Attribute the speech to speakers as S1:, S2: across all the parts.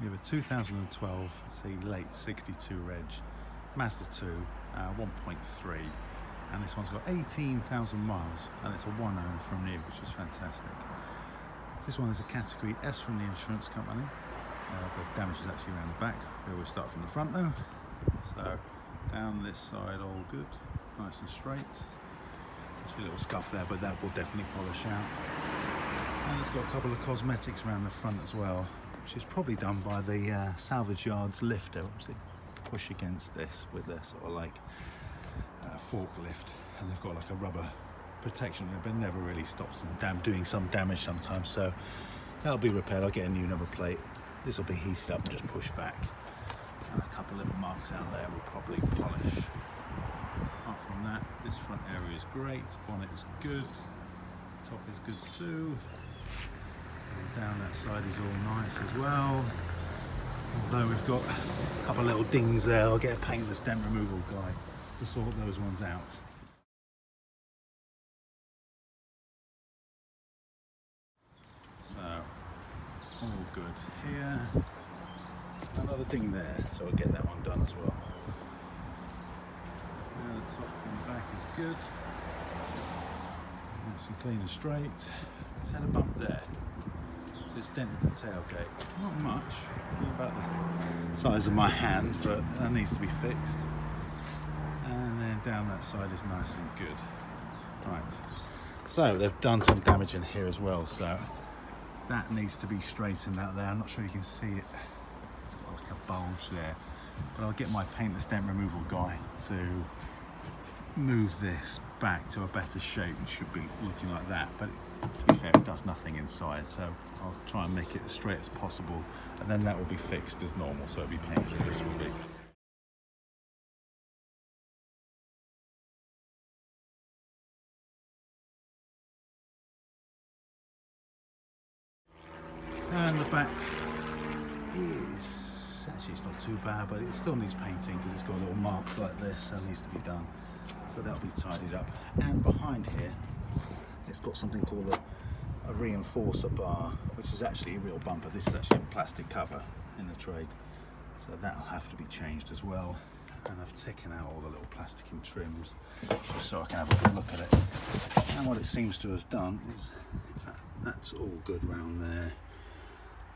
S1: We have a 2012, it's a late 62 reg, Mazda 2, 1.3, and this one's got 18,000 miles, and it's a one owner from new, which is fantastic. This one is a category S from the insurance company. The damage is actually around the back. We always start from the front though. So down this side, all good, nice and straight. There's a little scuff there, but that will definitely polish out. And it's got a couple of cosmetics around the front as well, which is probably done by the salvage yard's lifter, which they push against this with their sort of like forklift, and they've got like a rubber protection there, but it never really stops them doing some damage sometimes. So that'll be repaired. I'll get a new number plate. This will be heated up and just pushed back, and a couple little marks out there will probably polish. Apart from that, this front area is great, bonnet is good, top is good too, and down that side is all nice as well. Although we've got a couple of little dings there, I'll get a paintless dent removal guy to sort those ones out. So all good here. Another ding there, so I'll get that one done as well. Now the top from the back is good. Nice and clean and straight. It's had a bump there, so it's dented the tailgate. Not much, about the size of my hand, but that needs to be fixed. And then down that side is nice and good. Right, so they've done some damage in here as well, so that needs to be straightened out there. I'm not sure you can see it. It's got like a bulge there, but I'll get my paintless dent removal guy to move this back to a better shape. It should be looking like that, but to be fair, it does nothing inside, so I'll try and make it as straight as possible, and then that will be fixed as normal, so it'll be painted. This will be. And the back is actually, it's not too bad, but it still needs painting because it's got little marks like this that needs to be done, so that'll be tidied up. And behind here it's got something called a reinforcer bar, which is actually a real bumper. This is actually a plastic cover in the trade, so that'll have to be changed as well. And I've taken out all the little plasticing trims just so I can have a good look at it. And what it seems to have done is that's all good round there,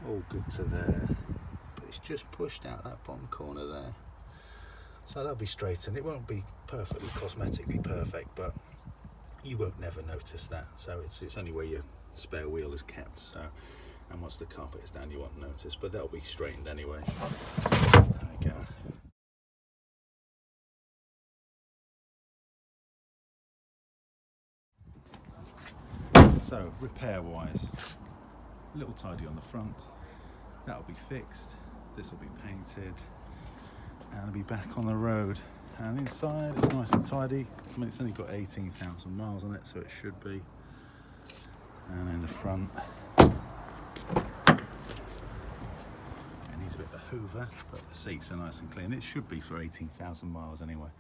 S1: all good to there, but it's just pushed out that bottom corner there, so that'll be straightened. It won't be perfectly cosmetically perfect, but you won't never notice that. So it's only where your spare wheel is kept, so, and once the carpet is down you won't notice, but that'll be straightened anyway. There we go. So repair wise, a little tidy on the front, that'll be fixed, this will be painted, and I'll be back on the road. And inside it's nice and tidy. I mean, it's only got 18,000 miles on it, so it should be. And in the front, it needs a bit of a hoover, but the seats are nice and clean. It should be for 18,000 miles anyway.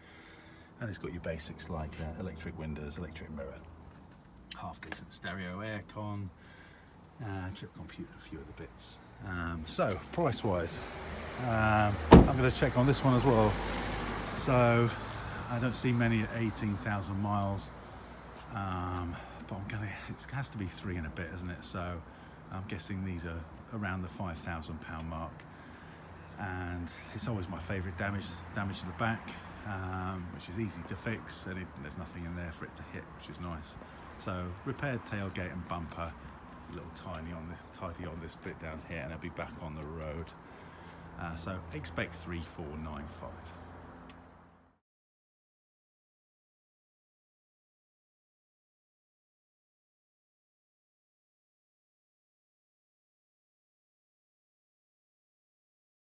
S1: And it's got your basics like electric windows, electric mirror, half decent stereo aircon, trip computer, a few other bits. So price wise, I'm going to check on this one as well. So I don't see many at 18,000 miles, but it has to be 3 and a bit, isn't it? So I'm guessing these are around the £5,000 mark, and it's always my favourite damage to the back, which is easy to fix, and there's nothing in there for it to hit, which is nice. So repaired tailgate and bumper, a little tidy on this bit down here, and I'll be back on the road. So expect 3,495.